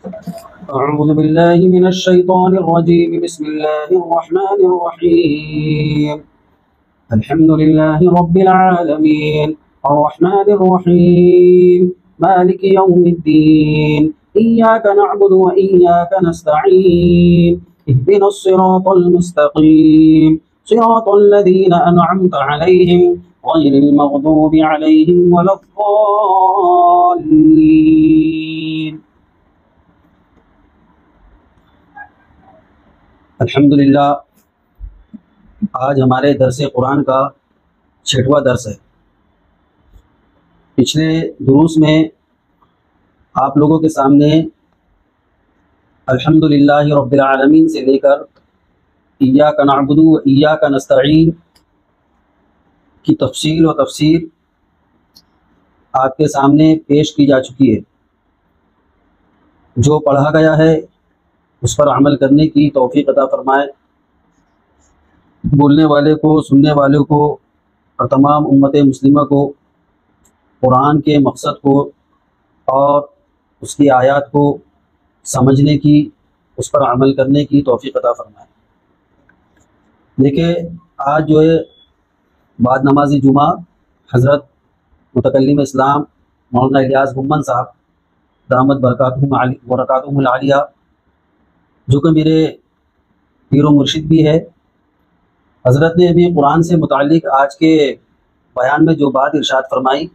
أعوذ بالله من الشيطان الرجيم. بسم الله الرحمن الرحيم. الحمد لله رب العالمين الرحمن الرحيم مالك يوم الدين إياك نعبد وإياك نستعين اهدنا الصراط المستقيم صراط الذين أنعمت عليهم غير المغضوب عليهم ولا الضالين. الحمدللہ آج ہمارے درس قرآن کا 6واں درس ہے۔ پچھلے دروس میں آپ لوگوں کے سامنے الحمدللہ رب العالمین سے لے کر ایاک نعبد و ایاک نستعین کی تفصیل و تفسیر آپ کے سامنے پیش کی جا چکی ہے۔ جو پڑھا گیا ہے اس پر عمل کرنے کی توفیق عطا فرمائے، بولنے والے کو، سننے والوں کو اور تمام امت مسلمہ کو قرآن کے مقصد کو اور اس کی آیات کو سمجھنے کی، اس پر عمل کرنے کی توفیق عطا فرمائے۔ دیکھیں، آج جو ہے بعد نماز جمعہ حضرت متکلم اسلام مولانا الیاس گمن صاحب دامت برکاتہم العالیہ، جو کہ میرے پیر و مرشد بھی ہے، حضرت نے ابھی قرآن سے متعلق آج کے بیان میں جو بات ارشاد فرمائی،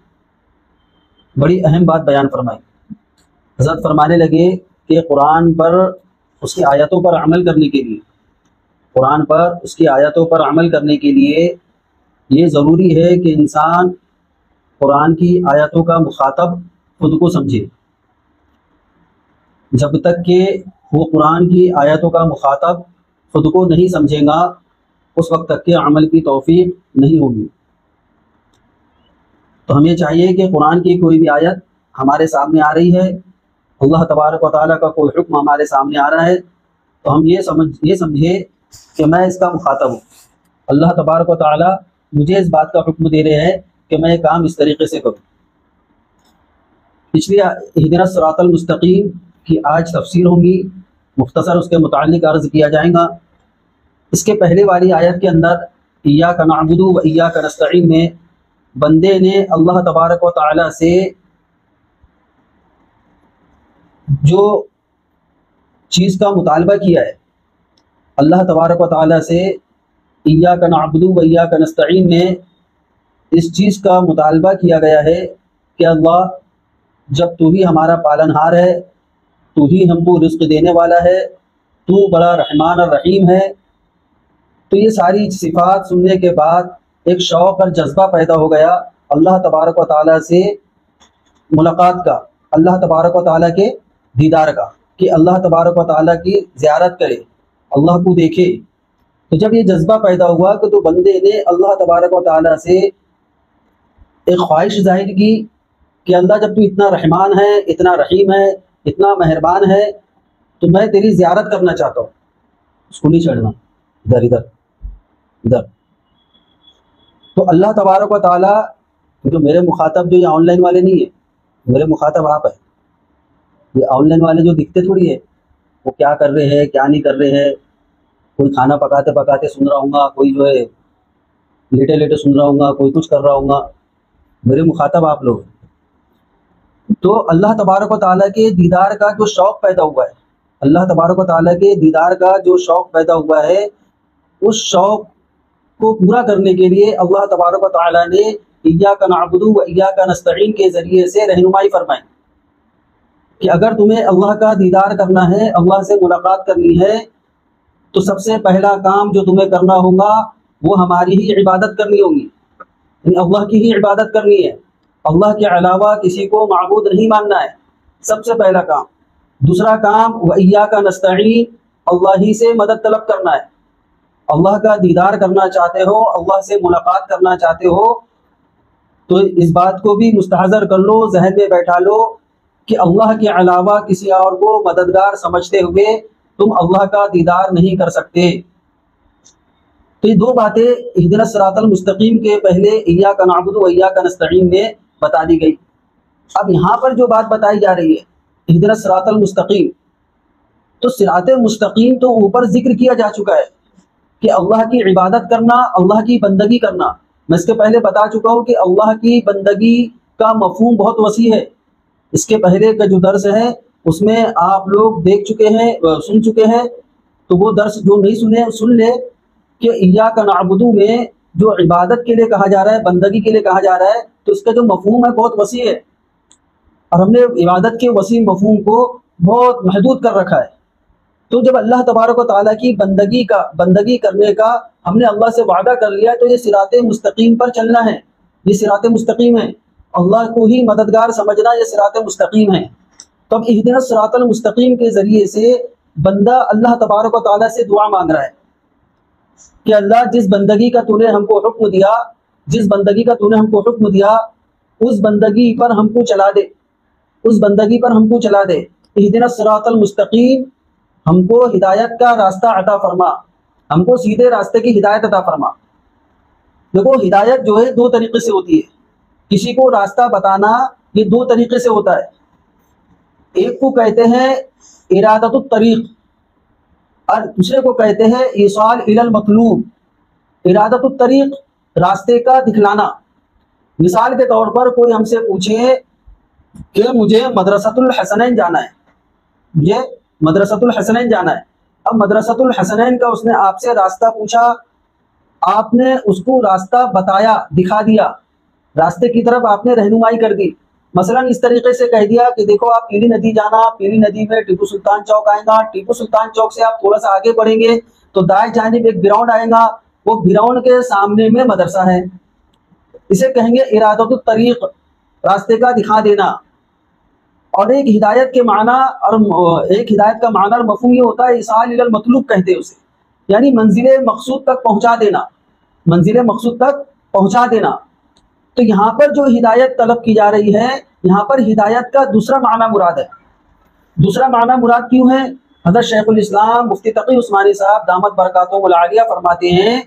بڑی اہم بات بیان فرمائی۔ حضرت فرمانے لگے کہ قرآن پر، اس کی آیتوں پر عمل کرنے کے لیے، قرآن پر اس کی آیتوں پر عمل کرنے کے لیے یہ ضروری ہے کہ انسان قرآن کی آیتوں کا مخاطب خود کو سمجھے۔ جب تک کہ وہ قرآن کی آیتوں کا مخاطب خود کو نہیں سمجھے گا، اس وقت تک کے عمل کی توفیق نہیں ہوگی۔ تو ہمیں چاہیے کہ قرآن کی کوئی بھی آیت ہمارے سامنے آ رہی ہے، اللہ تبارک و تعالیٰ کا کوئی حکم ہمارے سامنے آ رہا ہے، تو ہم یہ سمجھے کہ میں اس کا مخاطب ہوں۔ اللہ تبارک و تعالیٰ مجھے اس بات کا حکم دے رہے ہیں کہ میں یہ کام اس طریقے سے کروں۔ پچھلی اہدنا الصراط المستقیم کی آج تفسیر ہوگی، مختصر اس کے متعلق عرض کیا جائے گا۔ اس کے پہلے والی آیت کے اندر ایاک نعبد و ایاک نستعین میں بندے نے اللہ تبارک و تعالیٰ سے جو چیز کا مطالبہ کیا ہے، اللہ تبارک و تعالیٰ سے ایاک نعبد و ایاک نستعین میں اس چیز کا مطالبہ کیا گیا ہے کہ اللہ، جب تو ہی ہمارا پالنہار ہے، تو ہی ہم کو رزق دینے والا ہے، تو بڑا رحمان الرحیم ہے، تو یہ ساری صفات سننے کے بعد ایک شوق اور جذبہ پیدا ہو گیا اللہ تبارک و تعالیٰ سے ملاقات کا، اللہ تبارک و تعالیٰ کے دیدار کا، کہ اللہ تبارک و تعالیٰ کی زیارت کرے، اللہ کو دیکھے۔ تو جب یہ جذبہ پیدا ہوا کہ تو بندے نے اللہ تبارک و تعالیٰ سے ایک خواہش ظاہر کی کہ اللہ، جب تو اتنا رحمان ہے، اتنا رحیم ہے، اتنا مہربان ہے، تو میں تیری زیارت کرنا چاہتا ہوں۔ اس کو نہیں چڑھنا، ادھر ادھر ادھر۔ تو اللہ تبارک و تعالیٰ، جو میرے مخاطب جو یہ آن لائن والے نہیں ہیں، میرے مخاطب آپ ہیں۔ یہ آن لائن والے جو دکھتے تھوڑی ہے وہ کیا کر رہے ہیں، کیا نہیں کر رہے ہیں، کوئی کھانا پکاتے پکاتے سن رہا ہوں گا، کوئی جو ہے لیٹے لیٹے سن رہا ہوں گا، کوئی کچھ کر رہا ہوں گا۔ میرے مخاطب آپ لوگ۔ تو اللہ تبارک و تعالیٰ کے دیدار کا جو شوق پیدا ہوا ہے، اللہ تبارک و تعالیٰ کے دیدار کا جو شوق پیدا ہوا ہے، اس شوق کو پورا کرنے کے لیے اللہ تبارک و تعالیٰ نے ایاک نعبد و ایاک نستعین کے ذریعے سے رہنمائی فرمائی کہ اگر تمہیں اللہ کا دیدار کرنا ہے، اللہ سے ملاقات کرنی ہے، تو سب سے پہلا کام جو تمہیں کرنا ہوگا وہ ہماری ہی عبادت کرنی ہوگی، یعنی اللہ کی ہی عبادت کرنی ہے، اللہ کے علاوہ کسی کو معبود نہیں ماننا ہے، سب سے پہلا کام۔ دوسرا کام وَإِيَّاكَ نَسْتَعِينُ، اللہ ہی سے مدد طلب کرنا ہے۔ اللہ کا دیدار کرنا چاہتے ہو، اللہ سے ملاقات کرنا چاہتے ہو، تو اس بات کو بھی مستحضر کر لو، ذہن میں بیٹھا لو کہ اللہ کے علاوہ کسی اور کو مددگار سمجھتے ہوئے تم اللہ کا دیدار نہیں کر سکتے۔ تو یہ دو باتیں اہدنا الصراط المستقیم کے پہلے ایاک نعبد و ایاک نستعین میں بتا دی گئی۔ اب یہاں پر جو بات بتائی جا رہی ہے اہدنا الصراط المستقیم، تو صراط مستقیم تو اوپر ذکر کیا جا چکا ہے کہ اللہ کی عبادت کرنا، اللہ کی بندگی کرنا۔ میں اس کے پہلے بتا چکا ہوں کہ اللہ کی بندگی کا مفہوم بہت وسیع ہے۔ اس کے پہلے کا جو درس ہے اس میں آپ لوگ دیکھ چکے ہیں، سن چکے ہیں، تو وہ درس جو نہیں سنے سن لے کہ ایاک نعبد میں جو عبادت کے لیے کہا جا رہا ہے، بندگی کے لیے کہا جا رہا ہے، تو اس کا جو مفہوم ہے بہت وسیع ہے، اور ہم نے عبادت کے وسیع مفہوم کو بہت محدود کر رکھا ہے۔ تو جب اللہ تبارک و تعالیٰ کی بندگی کرنے کا ہم نے اللہ سے وعدہ کر لیا، تو یہ صراط مستقیم پر چلنا ہے، یہ صراط مستقیم ہے، اللہ کو ہی مددگار سمجھنا یہ صراط مستقیم ہے۔ تو اب اہدنا الصراط المستقیم کے ذریعے سے بندہ اللہ تبارک و تعالیٰ سے دعا مانگ رہا ہے کہ اللہ جس بندگی کا تو نے ہم کو حکم دیا، جس بندگی کا تو نے ہم کو حکم دیا، اس بندگی پر ہم کو چلا دے، اس بندگی پر ہم کو چلا دے۔ اہدنا الصراط المستقیم، ہم کو ہدایت کا راستہ عطا فرما، ہم کو سیدھے راستے کی ہدایت عطا فرما۔ دیکھو ہدایت جو ہے دو طریقے سے ہوتی ہے، کسی کو راستہ بتانا یہ دو طریقے سے ہوتا ہے۔ ایک کو کہتے ہیں ارادت الطریق، اور دوسرے کو کہتے ہیں ایصال الی المطلوب۔ ارادت الطریق راستے کا دکھلانا۔ مثال کے طور پر کوئی ہم سے پوچھے کہ مجھے مدرسۃ الحسنین جانا ہے، مجھے مدرسۃ الحسنین جانا ہے۔ اب مدرسۃ الحسنین کا اس نے آپ سے راستہ پوچھا، آپ نے اس کو راستہ بتایا، دکھا دیا، راستے کی طرف آپ نے رہنمائی کر دی۔ مثلا اس طریقے سے کہہ دیا کہ دیکھو آپ پیلی ندی جانا، پیلی ندی میں ٹیپو سلطان چوک آئے گا، ٹیپو سلطان چوک سے آپ تھوڑا سا آگے بڑھیں گے تو دائیں جانب ایک گراؤنڈ آئے گا، وہ گراؤنڈ کے سامنے میں مدرسہ ہے۔ اسے کہیں گے ارادت الطریق، راستے کا دکھا دینا۔ اور ایک ہدایت کے معنی اور مفہوم یہ ہوتا ہے ایصال الی المطلوب کہتے ہیں اسے، یعنی منزل مقصود تک پہنچا دینا، منزل مقصود تک پہنچا دینا۔ تو یہاں پر جو ہدایت طلب کی جا رہی ہے، یہاں پر ہدایت کا دوسرا معنی مراد ہے۔ دوسرا معنی مراد کیوں ہے؟ حضرت شیخ الاسلام مفتی تقی عثمانی صاحب دامت برکاتہم العالیہ فرماتے ہیں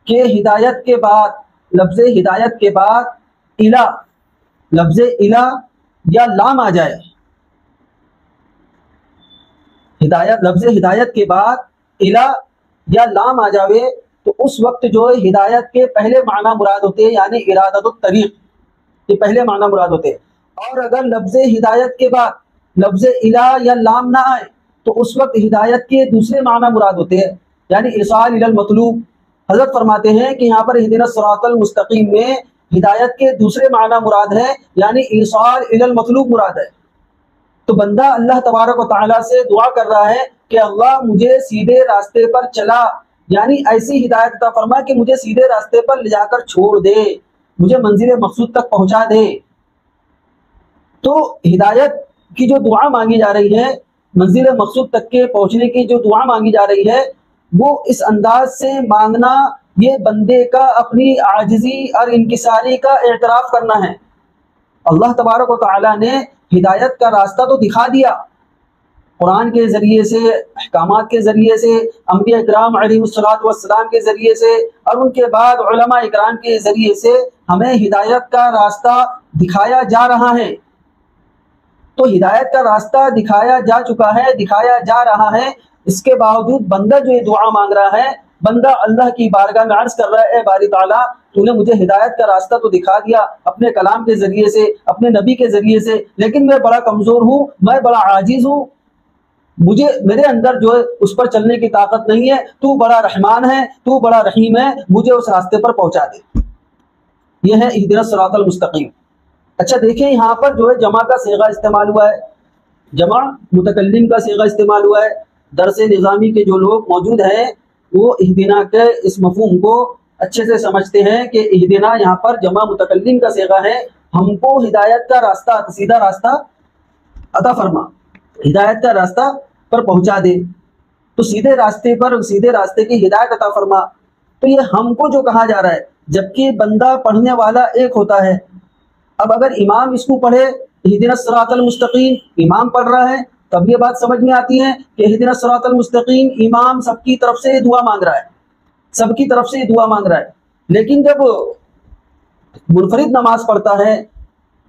کہ ہدایت کے بعد، لفظ ہدایت کے بعد الا، لفظ الا یا لام آ جائے، لفظ ہدایت کے بعد الا یا لام آ جاوے تو اس وقت جو ہدایت کے پہلے معنی مراد ہوتے ہیں، یعنی ارادت الطریق، یہ پہلے معنی مراد ہوتے ہیں۔ اور اگر لفظ ہدایت کے بعد لفظ الا یا لام نہ آئے تو اس وقت ہدایت کے دوسرے معنی مراد ہوتے ہیں، یعنی ایصال الی المطلوب۔ حضرت فرماتے ہیں کہ یہاں پر اہدنا الصراط المستقیم میں ہدایت کے دوسرے معنی مراد ہے، یعنی ایصال الی المطلوب مراد ہے۔ تو بندہ اللہ تبارک و تعالیٰ سے دعا کر رہا ہے کہ اللہ مجھے سیدھے راستے پر چلا، یعنی ایسی ہدایت عطا فرما کہ مجھے سیدھے راستے پر لے جا کر چھوڑ دے، مجھے منزل مقصود تک پہنچا دے۔ تو ہدایت کی جو دعا مانگی جا رہی ہے، منزل مقصود تک کے پہنچنے کی جو دعا مانگی جا رہی ہے، وہ اس انداز سے مانگنا یہ بندے کا اپنی عاجزی اور انکساری کا اعتراف کرنا ہے۔ اللہ تبارک و تعالیٰ نے ہدایت کا راستہ تو دکھا دیا، قرآن کے ذریعے سے، احکامات کے ذریعے سے، انبیاء اکرام علیہ السلام کے ذریعے سے، اور ان کے بعد علماء اکرام کے ذریعے سے ہمیں ہدایت کا راستہ دکھایا جا رہا ہے۔ تو ہدایت کا راستہ دکھایا جا چکا ہے، دکھایا جا رہا ہے، اس کے باوجود بندہ جو یہ دعا مانگ رہا ہے، بندہ اللہ کی بارگاہ میں عرض کر رہا ہے، اے باری تعالیٰ تو نے مجھے ہدایت کا راستہ تو دکھا دیا اپنے کلام کے ذریعے سے، اپنے نبی کے ذریعے سے، لیکن میں بڑا کمزور ہوں، میں بڑا عاجز ہوں، میرے اندر جو ہے اس پر چلنے کی طاقت نہیں ہے، تو بڑا رحمان ہے، تو بڑا رحیم ہے، مجھے اس راستے پر پہنچا دے۔ یہ ہے اہدنا الصراط المستقیم۔ اچھا دیکھیں یہاں پر جو ہے جمع کا صیغہ استعمال ہوا ہے، جمع متکلم کا صیغہ استعمال ہوا ہے۔ درس نظامی کے جو لوگ موجود ہیں وہ اہدنا کے اس مفہوم کو اچھے سے سمجھتے ہیں کہ اہدنا یہاں پر جمع متکلم کا صیغہ ہے، ہم کو ہدایت کا راستہ، سیدھا راستہ عطا فرما، ہدایت کا راستہ پر پہنچا دے، تو سیدھے راستے پر، سیدھے راستے کی ہدایت عطا فرما۔ تو یہ ہم کو جو کہا جا رہا ہے، جبکہ بندہ پڑھنے والا ایک ہوتا ہے۔ اب اگر امام اس کو پڑھے اہدنا الصراط المستقیم، امام پڑھ رہا ہے، تب یہ بات سمجھ میں آتی ہے کہ اہدنا الصراط المستقیم، امام سب کی طرف سے دعا مانگ رہا ہے، سب کی طرف سے دعا مانگ رہا ہے۔ لیکن جب منفرد نماز پڑھتا ہے،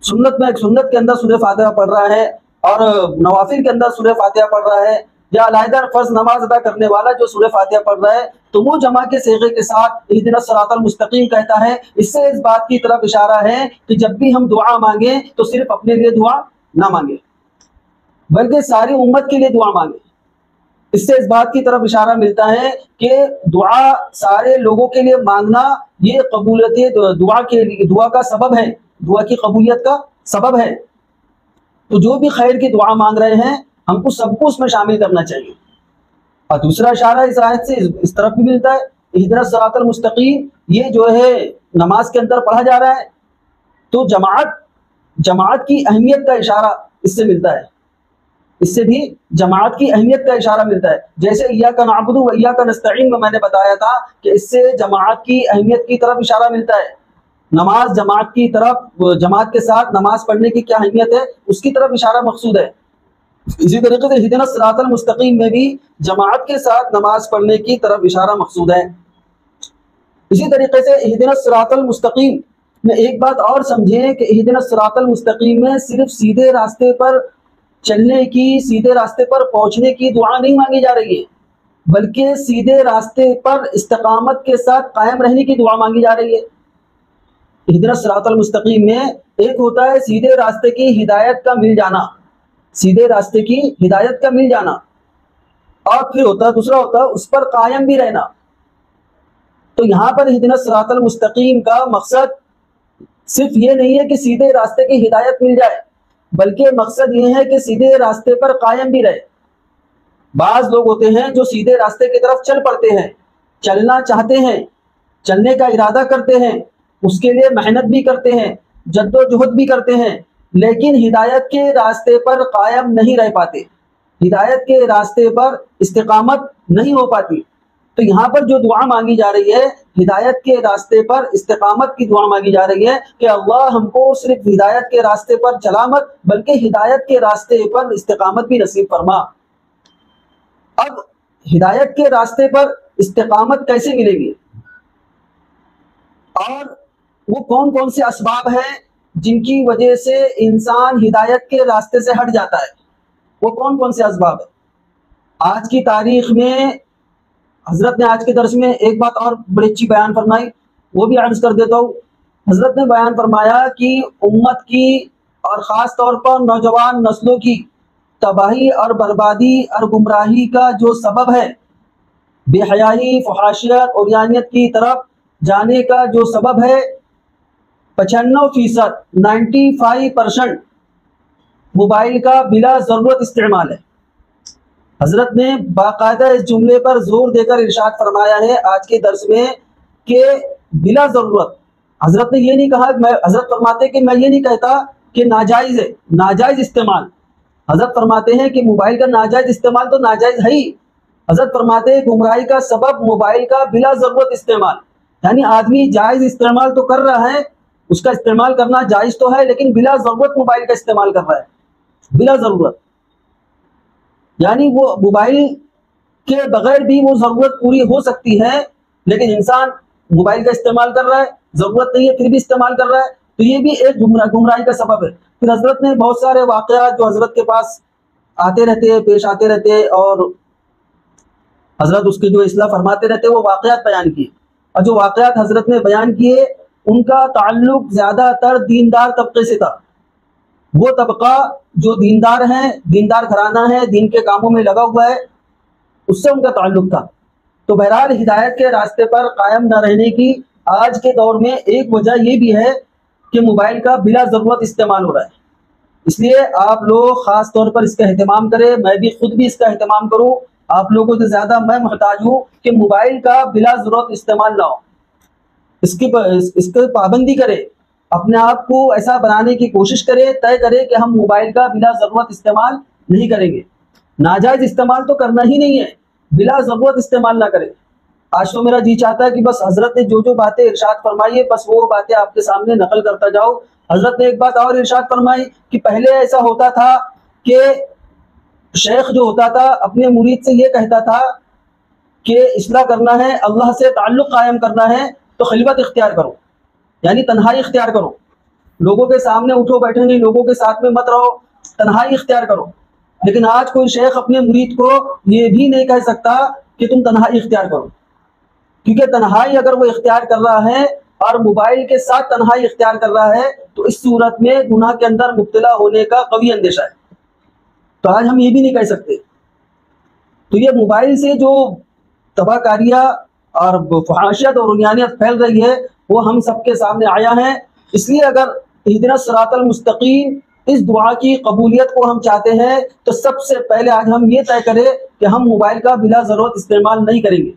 سنت کے اندر سورہ فاتحہ پڑھ رہا ہے، اور نوافل کے اندر سورہ فاتحہ پڑھ رہا ہے، یا علیحدہ فرض نماز ادا کرنے والا جو سورہ فاتحہ پڑھ رہا ہے تو وہ جمع کے صیغے کے ساتھ اہدنا الصراط المستقیم کہتا ہے۔ اس سے اس بات کی طرف اشارہ ہے کہ جب بھی ہم دعا مانگیں تو صرف اپنے لیے دعا نہ مانگیں بلکہ ساری امت کے لیے دعا مانگیں۔ اس سے اس بات کی طرف اشارہ ملتا ہے کہ دعا سارے لوگوں کے لیے مانگنا یہ قبولیت دعا کا سبب ہے، دعا کی قبولیت کا سبب ہے۔ تو جو بھی خیر کی دعا مانگ رہے ہیں ہم کو سب کو اس میں شامل کرنا چاہیے۔ اور دوسرا اشارہ اس آیت سے اس طرف بھی ملتا ہے، اہدنا الصراط المستقیم یہ جو ہے نماز کے اندر پڑھا جا رہا ہے تو جماعت کی اہمیت کا اشارہ اس سے ملتا ہے، اس سے بھی جماعت کی اہمیت کا اشارہ ملتا ہے۔ جیسے ایاک نعبد و ایاک نستعین میں نے بتایا تھا کہ اس سے جماعت کی اہمیت کی طرف اشارہ ملتا ہے، نماز جماعت کی طرف، جماعت کے ساتھ نماز پڑھنے کی کیا اہمیت ہے اس کی طرف اشارہ مقصود ہے۔ اسی طریقے سے اہدنا الصراط المستقیم میں بھی جماعت کے ساتھ نماز پڑھنے کی طرف اشارہ مقصود ہے۔ اسی طریقے سے اہدنا الصراط المستقیم میں ایک بات اور سمجھیں کہ اہدنا الصراط المستقیم میں صرف سیدھے راستے پر چلنے کی، سیدھے راستے پر پہنچنے کی دعا نہیں مانگی جا رہی ہے بلکہ سیدھے راستے پر استقامت کے ساتھ قائم رہنے کی دعا مانگی جا رہی ہے۔ اہدنا الصراط المستقیم میں ایک ہوتا ہے سیدھے راستے کی ہدایت کا مل جانا، سیدھے راستے کی ہدایت کا مل جانا، اور پھر دوسرا ہوتا ہے اس پر قائم بھی رہنا۔ تو یہاں پر اہدنا الصراط المستقیم کا مقصد صرف یہ نہیں ہے کہ سیدھے راستے کی ہدایت مل جائے بلکہ مقصد یہ ہے کہ سیدھے راستے پر قائم بھی رہے۔ بعض لوگ ہوتے ہیں جو سیدھے راستے کی طرف چل پڑتے ہیں، چلنا چاہتے ہیں، چلنے کا ارادہ کرتے ہیں، اس کے لیے محنت بھی کرتے ہیں، جد و جہد بھی کرتے ہیں، لیکن ہدایت کے راستے پر قائم نہیں رہ پاتے، ہدایت کے راستے پر استقامت نہیں ہو پاتی۔ تو یہاں پر جو دعا مانگی جا رہی ہے ہدایت کے راستے پر استقامت کی دعا مانگی جا رہی ہے کہ اللہ ہم کو صرف ہدایت کے راستے پر چلا مت بلکہ ہدایت کے راستے پر استقامت بھی نصیب فرما۔ اب ہدایت کے راستے پر استقامت کیسے ملے گی اور وہ کون کون سے اسباب ہیں جن کی وجہ سے انسان ہدایت کے راستے سے ہٹ جاتا ہے، وہ کون کون سے اسباب ہیں؟ آج کی تاریخ میں حضرت نے آج کے درس میں ایک بات اور بڑی اچھی بیان فرمائی، وہ بھی عرض کر دیتا ہوں۔ حضرت نے بیان فرمایا کہ امت کی اور خاص طور پر نوجوان نسلوں کی تباہی اور بربادی اور گمراہی کا جو سبب ہے، بے حیائی، فحاشیت، عریانیت کی طرف جانے کا جو سبب ہے 95%، 95% موبائل کا بلا ضرورت استعمال ہے۔ حضرت نے باقاعدہ اس جملے پر زور دے کر ارشاد فرمایا ہے آج کے درس میں کہ بلا ضرورت۔ حضرت نے یہ نہیں کہا، حضرت فرماتے کہ میں یہ نہیں کہتا کہ ناجائز ہے، ناجائز استعمال۔ حضرت فرماتے ہیں کہ موبائل کا ناجائز استعمال تو ناجائز ہے ہی، حضرت فرماتے ہیں گمراہی کا سبب موبائل کا بلا ضرورت استعمال، یعنی آدمی جائز استعمال تو کر رہا ہے، اس کا استعمال کرنا جائز تو ہے لیکن بلا ضرورت موبائل کا استعمال کر رہا ہے، بلا ضرورت، یعنی وہ موبائل کے بغیر بھی وہ ضرورت پوری ہو سکتی ہے لیکن انسان موبائل کا استعمال کر رہا ہے، ضرورت نہیں ہے پھر بھی استعمال کر رہا ہے، تو یہ بھی ایک گمراہی کا سبب ہے۔ پھر حضرت نے بہت سارے واقعات جو حضرت کے پاس آتے رہتے، پیش آتے رہتے اور حضرت اس کی جو اصلاح فرماتے رہتے وہ واقعات بیان کیے، اور جو واقعات حضرت نے بیان کیے ان کا تعلق زیادہ تر دیندار طبقے سے تھا، وہ طبقہ جو دیندار ہیں، دیندار گھرانہ ہے، دین کے کاموں میں لگا ہوا ہے، اس سے ان کا تعلق تھا۔ تو بہرحال ہدایت کے راستے پر قائم نہ رہنے کی آج کے دور میں ایک وجہ یہ بھی ہے کہ موبائل کا بلا ضرورت استعمال ہو رہا ہے، اس لیے آپ لوگ خاص طور پر اس کا اہتمام کریں، میں بھی خود بھی اس کا اہتمام کروں، آپ لوگوں سے زیادہ میں محتاج ہوں کہ موبائل کا بلا ضرورت استعمال نہ ہو، اس کی پابندی کرے، اپنے آپ کو ایسا بنانے کی کوشش کرے، طے کرے کہ ہم موبائل کا بلا ضرورت استعمال نہیں کریں گے، ناجائز استعمال تو کرنا ہی نہیں ہے، بلا ضرورت استعمال نہ کریں۔ آج تو میرا جی چاہتا ہے کہ بس حضرت نے جو باتیں ارشاد فرمائی ہے بس وہ باتیں آپ کے سامنے نقل کرتا جاؤ۔ حضرت نے ایک بات اور ارشاد فرمائی کہ پہلے ایسا ہوتا تھا کہ شیخ جو ہوتا تھا اپنے مرید سے یہ کہتا تھا کہ اصلاح کرنا ہے، اللہ سے تعلق قائم کرنا ہے تو خلوت اختیار کرو، یعنی تنہائی اختیار کرو، لوگوں کے سامنے اٹھو بیٹھو نہیں، لوگوں کے ساتھ میں مت رہو، تنہائی اختیار کرو۔ لیکن آج کوئی شیخ اپنے مرید کو یہ بھی نہیں کہہ سکتا کہ تم تنہائی اختیار کرو، کیونکہ تنہائی اگر وہ اختیار کر رہا ہے اور موبائل کے ساتھ تنہائی اختیار کر رہا ہے تو اس صورت میں گناہ کے اندر مبتلا ہونے کا قوی اندیشہ ہے۔ تو آج ہم یہ بھی نہیں کہہ سکتے۔ تو یہ موبائل سے جو تباہ کاریاں اور فحاشیت اور رنیانیت پھیل رہی ہے وہ ہم سب کے سامنے آیا ہے۔ اس لیے اگر اہدنا الصراط المستقیم اس دعا کی قبولیت کو ہم چاہتے ہیں تو سب سے پہلے آج ہم یہ طے کریں کہ ہم موبائل کا بلا ضرورت استعمال نہیں کریں گے۔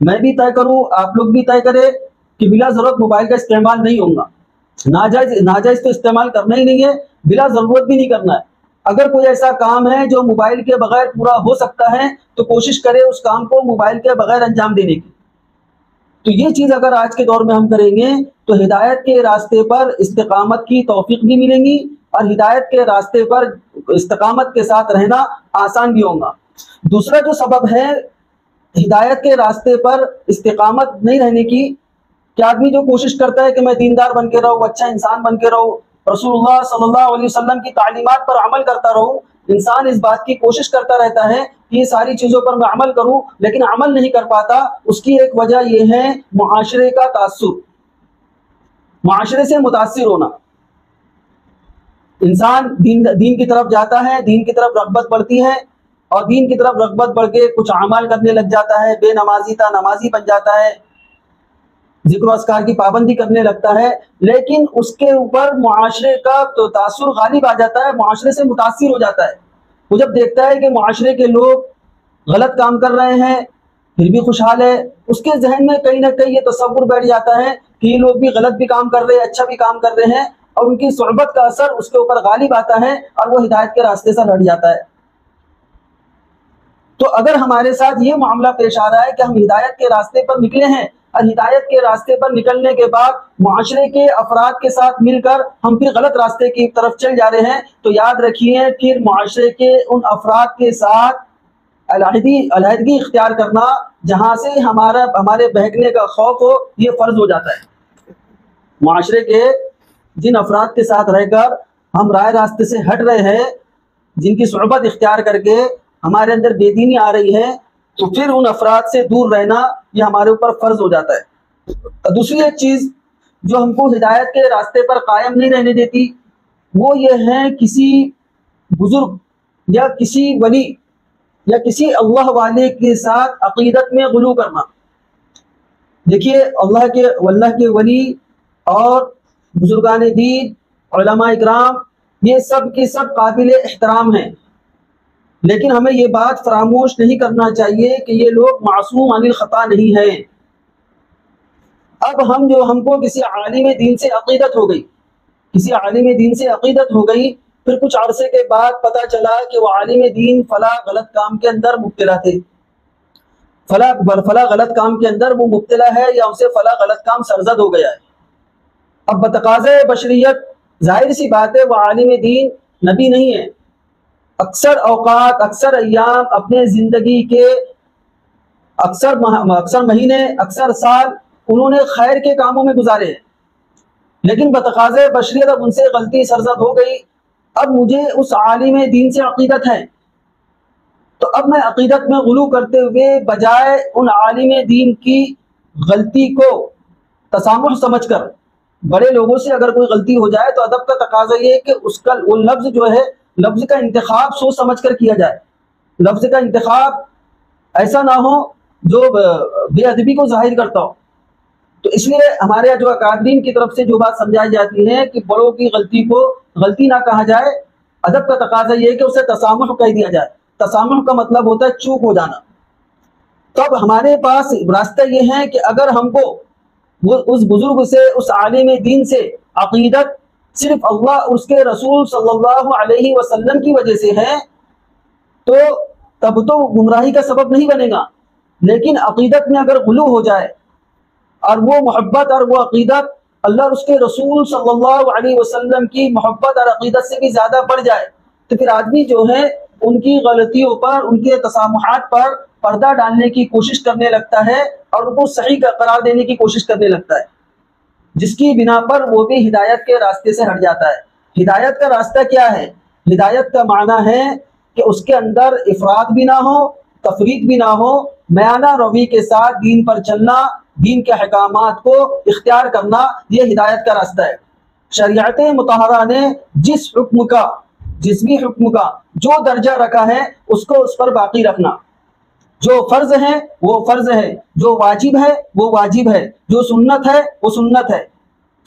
میں بھی طے کروں، آپ لوگ بھی طے کریں کہ بلا ضرورت موبائل کا استعمال نہیں ہوگا۔ ناجائز تو استعمال کرنا ہی نہیں ہے، بلا ضرورت بھی نہیں کرنا ہے۔ اگر کوئی ایسا کام ہے جو موبائل کے بغیر پورا ہو سکتا ہے تو کوشش کرے اس کام کو موبائل کے بغیر انجام دینے کی۔ تو یہ چیز اگر آج کے دور میں ہم کریں گے تو ہدایت کے راستے پر استقامت کی توفیق بھی ملیں گی اور ہدایت کے راستے پر استقامت کے ساتھ رہنا آسان بھی ہوگا۔ دوسرا جو سبب ہے ہدایت کے راستے پر استقامت نہیں رہنے کی کہ آدمی جو کوشش کرتا ہے کہ میں دیندار بن کے رہوں، اچھا انسان بن کے رہوں، رسول اللہ صلی اللہ علیہ وسلم کی تعلیمات پر عمل کرتا رہوں، انسان اس بات کی کوشش کرتا رہتا ہے کہ یہ ساری چیزوں پر میں عمل کروں لیکن عمل نہیں کر پاتا۔ اس کی ایک وجہ یہ ہے معاشرے کا تاثر، معاشرے سے متاثر ہونا۔ انسان دین کی طرف جاتا ہے، دین کی طرف رغبت بڑھتی ہے اور دین کی طرف رغبت بڑھ کے کچھ اعمال کرنے لگ جاتا ہے، بے نمازی تا نمازی بن جاتا ہے، ذکر و اذکار کی پابندی کرنے لگتا ہے، لیکن اس کے اوپر معاشرے کا تو تاثر غالب آ جاتا ہے، معاشرے سے متاثر ہو جاتا ہے۔ وہ جب دیکھتا ہے کہ معاشرے کے لوگ غلط کام کر رہے ہیں پھر بھی خوشحال ہے، اس کے ذہن میں کہیں نہ کہیں یہ تصور بیٹھ جاتا ہے کہ یہ لوگ بھی غلط بھی کام کر رہے ہیں، اچھا بھی کام کر رہے ہیں، اور ان کی صحبت کا اثر اس کے اوپر غالب آتا ہے اور وہ ہدایت کے راستے سے ہٹ جاتا ہے۔ تو اگر ہمارے ساتھ یہ معاملہ پیش آ رہا ہے کہ ہم ہدایت کے راستے پر نکلے ہیں اور ہدایت کے راستے پر نکلنے کے بعد معاشرے کے افراد کے ساتھ مل کر ہم پھر غلط راستے کی طرف چل جا رہے ہیں، تو یاد رکھیے پھر معاشرے کے ان افراد کے ساتھ علیحدگی اختیار کرنا جہاں سے ہمارے بہکنے کا خوف ہو یہ فرض ہو جاتا ہے۔ معاشرے کے جن افراد کے ساتھ رہ کر ہم رائے راستے سے ہٹ رہے ہیں، جن کی صحبت اختیار کر کے ہمارے اندر بے دینی آ رہی ہے، تو پھر ان افراد سے دور رہنا یہ ہمارے اوپر فرض ہو جاتا ہے۔ دوسری ایک چیز جو ہم کو ہدایت کے راستے پر قائم نہیں رہنے دیتی وہ یہ ہے کسی بزرگ یا کسی ولی یا کسی اللہ والے کے ساتھ عقیدت میں غلو کرنا۔ دیکھیے اللہ کے ولی اور بزرگان دین، علماء اکرام، یہ سب کے سب قابل احترام ہیں، لیکن ہمیں یہ بات فراموش نہیں کرنا چاہیے کہ یہ لوگ معصوم عن الخطا نہیں ہیں۔ اب ہم کو کسی عالم دین سے عقیدت ہو گئی، پھر کچھ عرصے کے بعد پتہ چلا کہ وہ عالم دین فلاں غلط کام کے اندر مبتلا تھے، فلاں غلط کام کے اندر وہ مبتلا ہے یا اسے فلاں غلط کام سرزد ہو گیا ہے۔ اب بتقاضۂ بشریت ظاہر سی بات ہے وہ عالم دین نبی نہیں ہے۔ اکثر اوقات، اکثر ایام اپنے زندگی کے اکثر مہینے، اکثر سال انہوں نے خیر کے کاموں میں گزارے ہیں، لیکن بتقاضۂ بشریت اب ان سے غلطی سرزد ہو گئی۔ اب مجھے اس عالم دین سے عقیدت ہے، تو اب میں عقیدت میں غلو کرتے ہوئے بجائے ان عالم دین کی غلطی کو تسامح سمجھ کر، بڑے لوگوں سے اگر کوئی غلطی ہو جائے تو ادب کا تقاضا یہ ہے کہ اس کا وہ لفظ جو ہے، لفظ کا انتخاب سوچ سمجھ کر کیا جائے، لفظ کا انتخاب ایسا نہ ہو جو بے ادبی کو ظاہر کرتا ہو۔ تو اس لیے ہمارے جو اکابرین کی طرف سے جو بات سمجھائی جاتی ہے کہ بڑوں کی غلطی کو غلطی نہ کہا جائے، ادب کا تقاضا یہ ہے کہ اسے تسامح کہہ دیا جائے۔ تسامح کا مطلب ہوتا ہے چوک ہو جانا۔ تو اب ہمارے پاس راستہ یہ ہے کہ اگر ہم کو اس بزرگ سے، اس عالم دین سے عقیدت صرف اللہ اور اس کے رسول صلی اللہ علیہ وسلم کی وجہ سے ہے تو تب تو گمراہی کا سبب نہیں بنے گا، لیکن عقیدت میں اگر غلو ہو جائے اور وہ محبت اور وہ عقیدت اللہ اور اس کے رسول صلی اللہ علیہ وسلم کی محبت اور عقیدت سے بھی زیادہ بڑھ جائے تو پھر آدمی جو ہے ان کی غلطیوں پر، ان کے تسامحات پر پردہ ڈالنے کی کوشش کرنے لگتا ہے اور ان کو صحیح قرار دینے کی کوشش کرنے لگتا ہے، جس کی بنا پر وہ بھی ہدایت کے راستے سے ہٹ جاتا ہے۔ ہدایت کا راستہ کیا ہے؟ ہدایت کا معنی ہے کہ اس کے اندر افراط بھی نہ ہو، تفریط بھی نہ ہو، میانہ روی کے ساتھ دین پر چلنا، دین کے احکامات کو اختیار کرنا، یہ ہدایت کا راستہ ہے۔ شریعت مطہرہ نے جس بھی حکم کا جو درجہ رکھا ہے اس کو اس پر باقی رکھنا۔ جو فرض ہے وہ فرض ہے، جو واجب ہے وہ واجب ہے، جو سنت ہے وہ سنت ہے۔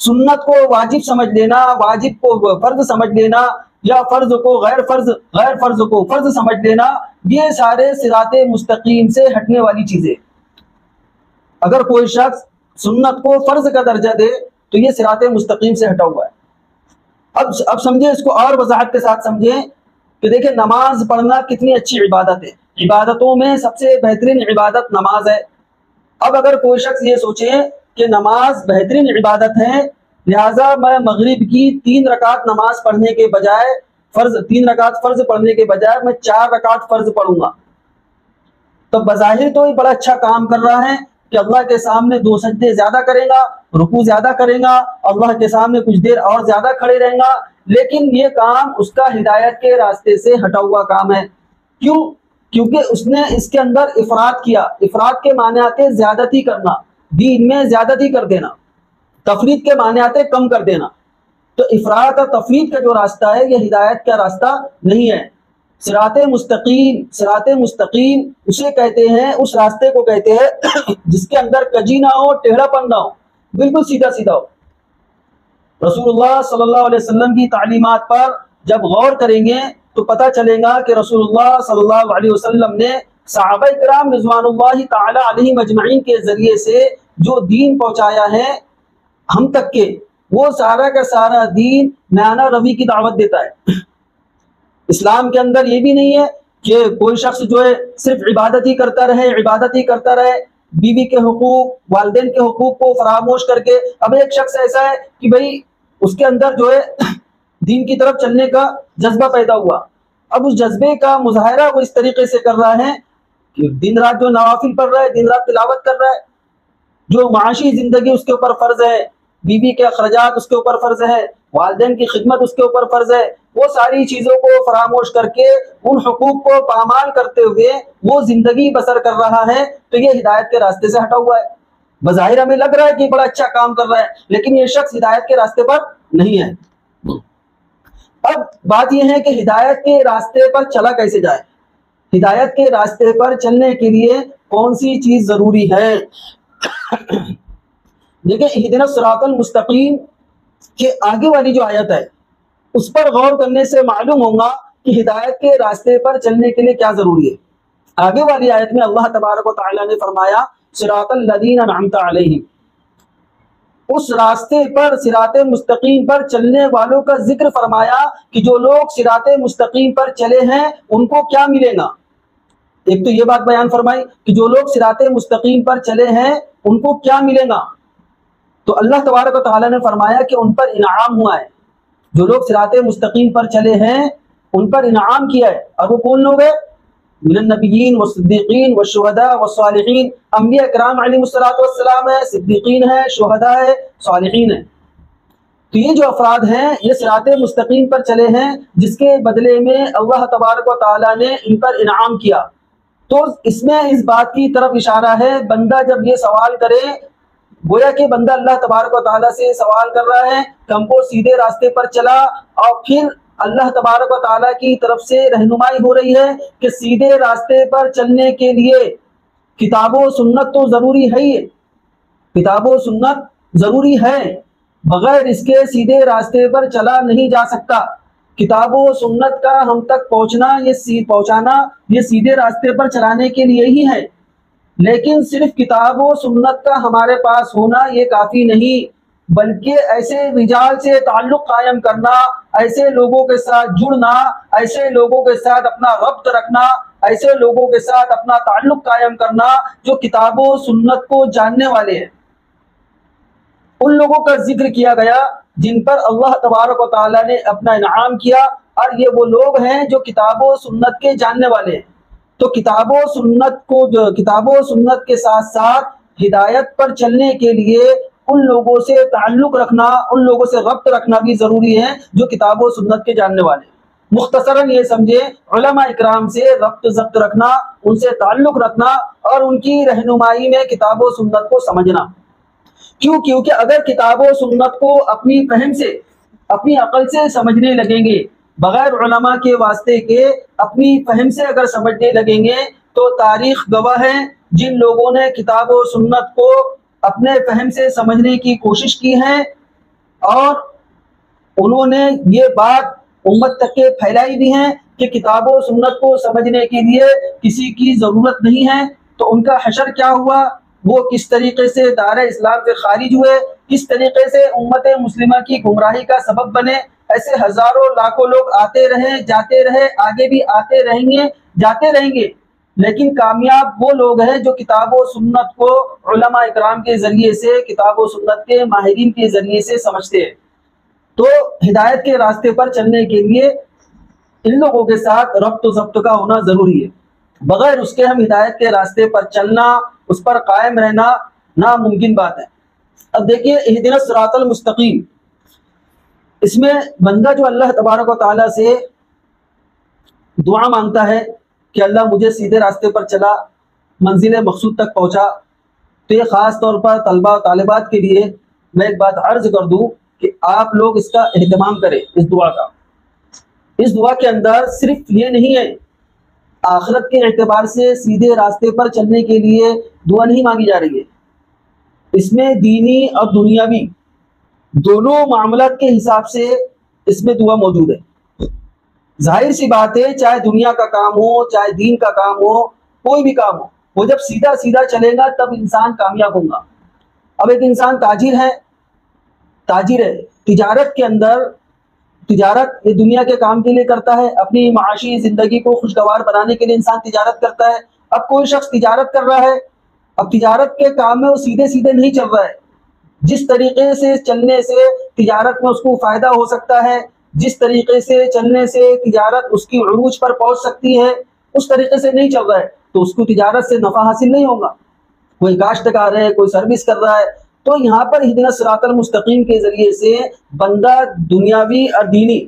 سنت کو واجب سمجھ لینا، واجب کو فرض سمجھ لینا، یا فرض کو غیر فرض، غیر فرض کو فرض سمجھ لینا، یہ سارے صراط مستقیم سے ہٹنے والی چیزیں۔ اگر کوئی شخص سنت کو فرض کا درجہ دے تو یہ صراط مستقیم سے ہٹا ہوا ہے۔ اب سمجھیں، اس کو اور وضاحت کے ساتھ سمجھیں کہ دیکھیں نماز پڑھنا کتنی اچھی عبادت ہے، عبادتوں میں سب سے بہترین عبادت نماز ہے۔ اب اگر کوئی شخص یہ سوچے کہ نماز بہترین عبادت ہے، لہٰذا میں مغرب کی 3 رکعت نماز پڑھنے کے بجائے 3 رکعت فرض پڑھنے کے بجائے میں 4 رکعت فرض پڑھوں گا، تو بظاہر تو یہ بڑا اچھا کام کر رہا ہے کہ اللہ کے سامنے 2 سجدے زیادہ کرے گا، رکوع زیادہ کرے گا، اللہ کے سامنے کچھ دیر اور زیادہ کھڑے رہیں گا، لیکن یہ کام اس کا ہدایت کے راستے سے ہٹا ہوا کام ہے۔ کیوں؟ کیونکہ اس نے اس کے اندر افراط کیا۔ افراط کے معنی آتے ہیں زیادتی کرنا، دین میں زیادتی کر دینا۔ تفریط کے معنی آتے ہیں کم کر دینا۔ تو افراط اور تفریط کا جو راستہ ہے یہ ہدایت کا راستہ نہیں ہے۔ صراط مستقیم اسے کہتے ہیں، اس راستے کو کہتے ہیں جس کے اندر کجی نہ ہو، ٹیڑھا پن نہ ہو، بالکل سیدھا سیدھا ہو۔ رسول اللہ صلی اللہ علیہ وسلم کی تعلیمات پر جب غور کریں گے تو پتہ چلے گا کہ رسول اللہ صلی اللہ علیہ وسلم نے صحابہ کرام رضوان اللہ تعالی علیہم اجمعین کے ذریعے سے جو دین پہنچایا ہے ہم تک کے، وہ سارا کا سارا دین میانہ روی کی دعوت دیتا ہے۔ اسلام کے اندر یہ بھی نہیں ہے کہ کوئی شخص جو ہے صرف عبادت ہی کرتا رہے، بیوی کے حقوق، والدین کے حقوق کو فراموش کر کے۔ اب ایک شخص ایسا ہے کہ بھئی اس کے اندر جو ہے دین کی طرف چلنے کا جذبہ پیدا ہوا، اب اس جذبے کا مظاہرہ وہ اس طریقے سے کر رہا ہے کہ دن رات جو نوافل پڑھ رہا ہے، دن رات تلاوت کر رہا ہے، جو معاشی زندگی اس کے اوپر فرض ہے، بیوی کے اخراجات اس کے اوپر فرض ہے، والدین کی خدمت اس کے اوپر فرض ہے، وہ ساری چیزوں کو فراموش کر کے ان حقوق کو پامال کرتے ہوئے وہ زندگی بسر کر رہا ہے، تو یہ ہدایت کے راستے سے ہٹا ہوا ہے۔ بظاہر ہمیں لگ رہا ہے کہ بڑا اچھا کام کر رہا ہے، لیکن یہ شخص ہدایت کے راستے پر نہیں ہے۔ اب بات یہ ہے کہ ہدایت کے راستے پر چلا کیسے جائے؟ ہدایت کے راستے پر چلنے کے لیے کون سی چیز ضروری ہے؟ دیکھیں، اہدنا الصراط المستقیم کے آگے والی جو آیت ہے اس پر غور کرنے سے معلوم ہوگا کہ ہدایت کے راستے پر چلنے کے لیے کیا ضروری ہے۔ آگے والی آیت میں اللہ تبارک و تعالی نے فرمایا صراط الذین انعمت علیہم، اس راستے پر صراط مستقیم پر چلنے والوں کا ذکر فرمایا کہ جو لوگ صراط مستقیم پر چلے ہیں ان کو کیا ملے گا۔ ایک تو یہ بات بیان فرمائی کہ جو لوگ صراط مستقیم پر چلے ہیں ان کو کیا ملے گا، تو اللہ تبارک و تعالی نے فرمایا کہ ان پر انعام ہوا ہے۔ جو لوگ صراط مستقیم پر چلے ہیں ان پر انعام کیا ہے، اور وہ کون لوگ ہیں؟ من النبیین والصدیقین والشہداء والصالحین، انبیاء کرام علیہ السلام ہے، صدیقین ہے، شہداء ہے، صالحین ہے۔ تو یہ جو افراد ہیں یہ صراط مستقیم پر چلے ہیں، جس کے بدلے میں اللہ تبارک و تعالی نے ان پر انعام کیا۔ تو اس میں اس بات کی طرف اشارہ ہے، بندہ جب یہ سوال کرے، گویا کہ بندہ اللہ تبارک و تعالیٰ سے سوال کر رہا ہے کہ ہم کو سیدھے راستے پر چلا، اور پھر اللہ تبارک و تعالیٰ کی طرف سے رہنمائی ہو رہی ہے کہ سیدھے راستے پر چلنے کے لیے کتاب و سنت تو ضروری ہے ہی، کتاب و سنت ضروری ہے، بغیر اس کے سیدھے راستے پر چلا نہیں جا سکتا۔ کتاب و سنت کا ہم تک پہنچانا یہ سیدھے راستے پر چلانے کے لیے ہی ہے، لیکن صرف کتاب و سنت کا ہمارے پاس ہونا یہ کافی نہیں، بلکہ ایسے رجال سے تعلق قائم کرنا، ایسے لوگوں کے ساتھ جڑنا، ایسے لوگوں کے ساتھ اپنا ربط رکھنا، ایسے لوگوں کے ساتھ اپنا تعلق قائم کرنا جو کتاب و سنت کو جاننے والے ہیں۔ ان لوگوں کا ذکر کیا گیا جن پر اللہ تبارک و تعالیٰ نے اپنا انعام کیا، اور یہ وہ لوگ ہیں جو کتاب و سنت کے جاننے والے ہیں۔ تو کتاب و سنت کے ساتھ ساتھ ہدایت پر چلنے کے لیے ان لوگوں سے تعلق رکھنا، ان لوگوں سے ربط رکھنا بھی ضروری ہے جو کتاب و سنت کے جاننے والے ہیں۔ مختصراً یہ سمجھے علماء اکرام سے ربط ضبط رکھنا، ان سے تعلق رکھنا اور ان کی رہنمائی میں کتاب و سنت کو سمجھنا۔ کیونکہ اگر کتاب و سنت کو اپنی فہم سے، اپنی عقل سے سمجھنے لگیں گے، بغیر علماء کے واسطے کے اپنی فہم سے اگر سمجھنے لگیں گے، تو تاریخ گواہ ہے جن لوگوں نے کتاب و سنت کو اپنے فہم سے سمجھنے کی کوشش کی ہے اور انہوں نے یہ بات امت تک کے پھیلائی بھی ہیں کہ کتاب و سنت کو سمجھنے کے لیے کسی کی ضرورت نہیں ہے، تو ان کا حشر کیا ہوا، وہ کس طریقے سے دائرہ اسلام سے خارج ہوئے، کس طریقے سے امت مسلمہ کی گمراہی کا سبب بنے۔ ایسے ہزاروں لاکھوں لوگ آتے رہے، جاتے رہے، آگے بھی آتے رہیں گے، جاتے رہیں گے، لیکن کامیاب وہ لوگ ہیں جو کتاب و سنت کو علماء اکرام کے ذریعے سے، کتاب و سنت کے ماہرین کے ذریعے سے سمجھتے ہیں۔ تو ہدایت کے راستے پر چلنے کے لیے ان لوگوں کے ساتھ ربط و ضبط کا ہونا ضروری ہے، بغیر اس کے ہم ہدایت کے راستے پر چلنا، اس پر قائم رہنا ناممکن بات ہے۔ اب دیکھیے اہدنا الصراط المستقیم، اس میں بندہ جو اللہ تبارک و تعالیٰ سے دعا مانگتا ہے کہ اللہ مجھے سیدھے راستے پر چلا، منزل مقصود تک پہنچا، تو یہ خاص طور پر طلبہ و طالبات کے لیے میں ایک بات عرض کر دوں کہ آپ لوگ اس کا اہتمام کریں، اس دعا کا۔ اس دعا کے اندر صرف یہ نہیں ہے آخرت کے اعتبار سے سیدھے راستے پر چلنے کے لیے دعا نہیں مانگی جا رہی ہے، اس میں دینی اور دنیاوی دونوں معاملات کے حساب سے اس میں دعا موجود ہے۔ ظاہر سی بات ہے، چاہے دنیا کا کام ہو، چاہے دین کا کام ہو، کوئی بھی کام ہو، وہ جب سیدھا سیدھا چلے گا تب انسان کامیاب ہوگا۔ اب ایک انسان تاجر ہے، تجارت کے اندر، تجارت یہ دنیا کے کام کے لیے کرتا ہے، اپنی معاشی زندگی کو خوشگوار بنانے کے لیے انسان تجارت کرتا ہے۔ اب کوئی شخص تجارت کر رہا ہے، اب تجارت کے کام میں وہ سیدھے سیدھے نہیں چل رہا ہے، جس طریقے سے چلنے سے تجارت میں اس کو فائدہ ہو سکتا ہے، جس طریقے سے چلنے سے تجارت اس کی عروج پر پہنچ سکتی ہے، اس طریقے سے نہیں چل رہا ہے، تو اس کو تجارت سے نفع حاصل نہیں ہوگا۔ کوئی کاشتکار ہے، کوئی سروس کر رہا ہے، تو یہاں پر اہدنا الصراط المستقیم کے ذریعے سے بندہ دنیاوی اور دینی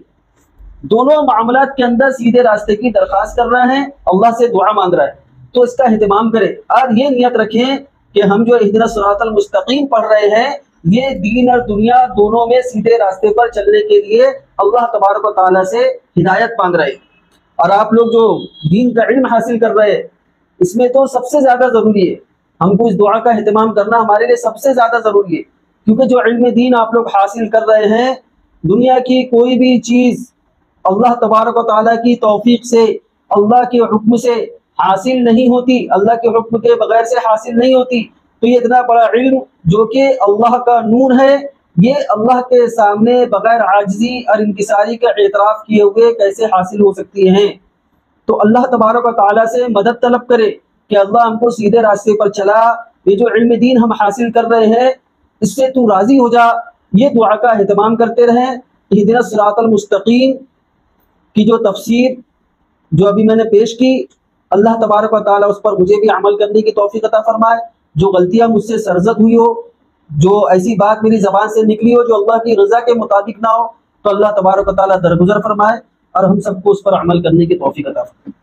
دونوں معاملات کے اندر سیدھے راستے کی درخواست کر رہا ہے، اللہ سے دعا مانگ رہا ہے، تو اس کا اہتمام کرے اور یہ نیت رکھیں کہ ہم جو اہدنا الصراط المستقیم پڑھ رہے ہیں یہ دین اور دنیا دونوں میں سیدھے راستے پر چلنے کے لیے اللہ تبارک و تعالیٰ سے ہدایت مانگ رہے ہیں۔ اور آپ لوگ جو دین کا علم حاصل کر رہے ہیں اس میں تو سب سے زیادہ ضروری ہے، ہم کو اس دعا کا اہتمام کرنا ہمارے لیے سب سے زیادہ ضروری ہے، کیونکہ جو علم دین آپ لوگ حاصل کر رہے ہیں، دنیا کی کوئی بھی چیز اللہ تبارک و تعالیٰ کی توفیق سے، اللہ کے حکم سے حاصل نہیں ہوتی، اللہ کے حکم کے بغیر سے حاصل نہیں ہوتی۔ تو یہ اتنا بڑا علم جو کہ اللہ کا نور ہے، یہ اللہ کے سامنے بغیر عاجزی اور انکساری کا اعتراف کیے ہوئے کیسے حاصل ہو سکتی ہیں؟ تو اللہ تبارک و تعالیٰ سے مدد طلب کرے کہ اللہ ہم کو سیدھے راستے پر چلا، یہ جو علم دین ہم حاصل کر رہے ہیں اس سے تو راضی ہو جا، یہ دعا کا اہتمام کرتے رہیں۔ اہدنا الصراط المستقیم کی جو تفسیر جو ابھی میں نے پیش کی، اللہ تبارک و تعالیٰ اس پر مجھے بھی عمل کرنے کی توفیق عطا فرمائے۔ جو غلطیاں مجھ سے سرزد ہوئی ہو، جو ایسی بات میری زبان سے نکلی ہو جو اللہ کی رضا کے مطابق نہ ہو، تو اللہ تبارک و تعالیٰ درگزر فرمائے اور ہم سب کو اس پر عمل کرنے کی توفیق عطا فرمائے۔